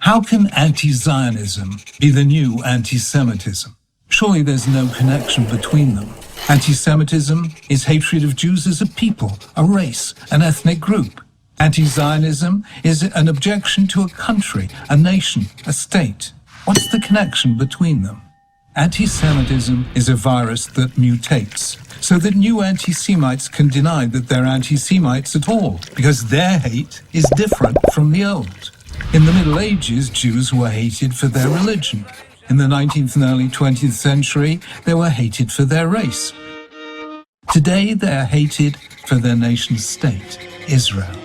How can anti-Zionism be the new anti-Semitism? Surely there's no connection between them. Anti-Semitism is hatred of Jews as a people, a race, an ethnic group. Anti-Zionism is an objection to a country, a nation, a state. What's the connection between them? Anti-Semitism is a virus that mutates, so that new anti-Semites can deny that they're anti-Semites at all, because their hate is different from the old. In the Middle Ages, Jews were hated for their religion. In the 19th and early 20th century, they were hated for their race. Today, they are hated for their nation-state, Israel.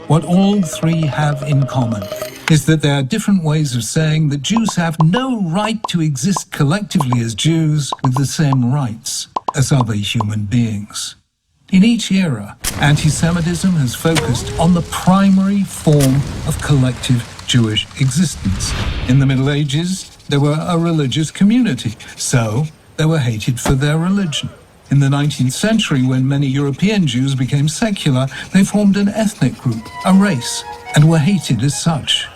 What all three have in common is that there are different ways of saying that Jews have no right to exist collectively as Jews with the same rights as other human beings. In each era, anti-Semitism has focused on the primary form of collective Jewish existence. In the Middle Ages, they were a religious community, so they were hated for their religion. In the 19th century, when many European Jews became secular, they formed an ethnic group, a race, and were hated as such.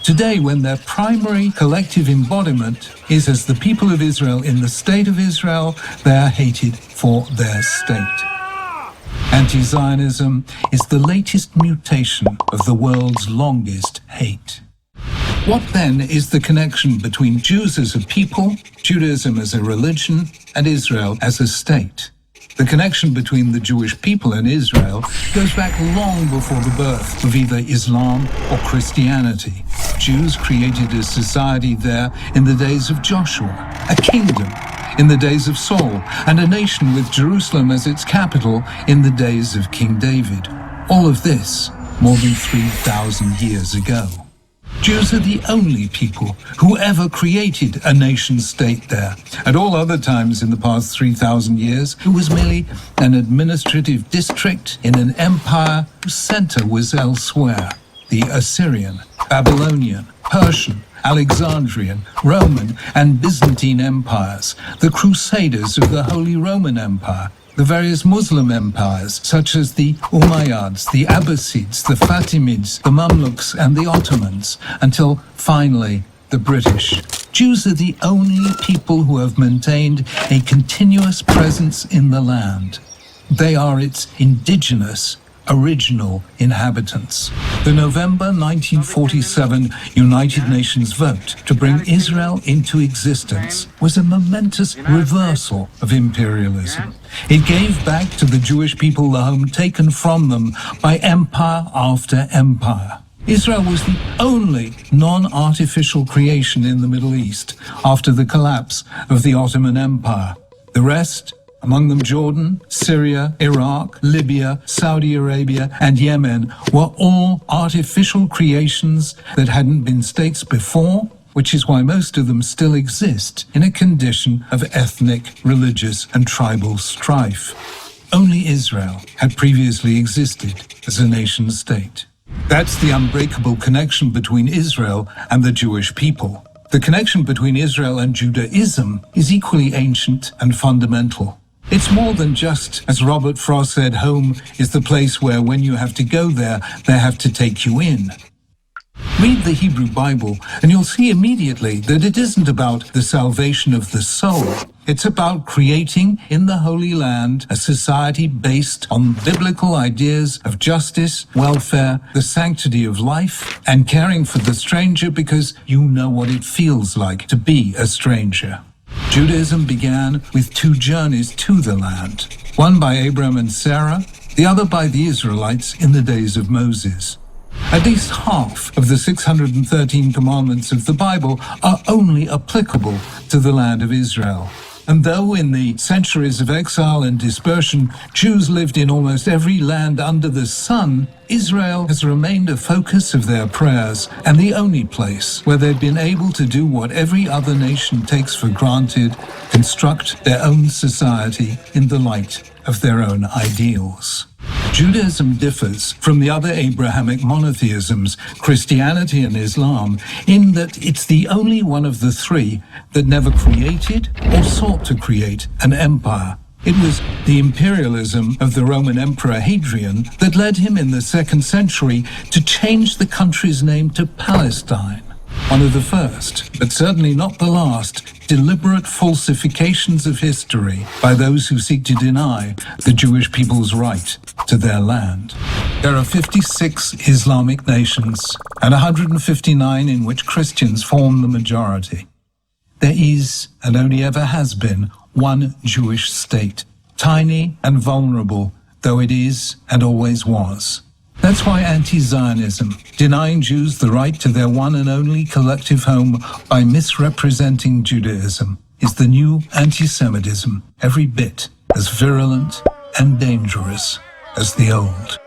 Today, when their primary collective embodiment is as the people of Israel in the state of Israel, they are hated for their state. Anti-Zionism is the latest mutation of the world's longest hate. What then is the connection between Jews as a people, Judaism as a religion, and Israel as a state? The connection between the Jewish people and Israel goes back long before the birth of either Islam or Christianity. Jews created a society there in the days of Joshua, a kingdom in the days of Saul, and a nation with Jerusalem as its capital in the days of King David. All of this more than 3,000 years ago. Jews are the only people who ever created a nation-state there. At all other times in the past 3,000 years, it was merely an administrative district in an empire whose center was elsewhere. The Assyrian, Babylonian, Persian, Alexandrian, Roman, and Byzantine empires, the Crusaders of the Holy Roman Empire, the various Muslim empires, such as the Umayyads, the Abbasids, the Fatimids, the Mamluks, and the Ottomans, until finally the British. Jews are the only people who have maintained a continuous presence in the land. They are its indigenous, original inhabitants. The November 1947 United Nations vote to bring Israel into existence was a momentous reversal of imperialism. It gave back to the Jewish people the home taken from them by empire after empire. Israel was the only non-artificial creation in the Middle East after the collapse of the Ottoman Empire. The rest, among them Jordan, Syria, Iraq, Libya, Saudi Arabia, and Yemen, were all artificial creations that hadn't been states before, which is why most of them still exist in a condition of ethnic, religious, and tribal strife. Only Israel had previously existed as a nation-state. That's the unbreakable connection between Israel and the Jewish people. The connection between Israel and Judaism is equally ancient and fundamental. It's more than just, as Robert Frost said, home is the place where when you have to go there, they have to take you in. Read the Hebrew Bible and you'll see immediately that it isn't about the salvation of the soul. It's about creating in the Holy Land a society based on biblical ideas of justice, welfare, the sanctity of life, and caring for the stranger because you know what it feels like to be a stranger. Judaism began with two journeys to the land, one by Abraham and Sarah, the other by the Israelites in the days of Moses. At least half of the 613 commandments of the Bible are only applicable to the land of Israel. And though in the centuries of exile and dispersion, Jews lived in almost every land under the sun, Israel has remained a focus of their prayers and the only place where they've been able to do what every other nation takes for granted, construct their own society in the light of their own ideals. Judaism differs from the other Abrahamic monotheisms, Christianity and Islam, in that it's the only one of the three that never created or sought to create an empire. It was the imperialism of the Roman Emperor Hadrian that led him in the 2nd century to change the country's name to Palestine. One of the first, but certainly not the last, deliberate falsifications of history by those who seek to deny the Jewish people's right to their land. There are 56 Islamic nations and 159 in which Christians form the majority. There is, and only ever has been, one Jewish state, tiny and vulnerable though it is and always was. That's why anti-Zionism, denying Jews the right to their one and only collective home by misrepresenting Judaism, is the new anti-Semitism, every bit as virulent and dangerous as the old.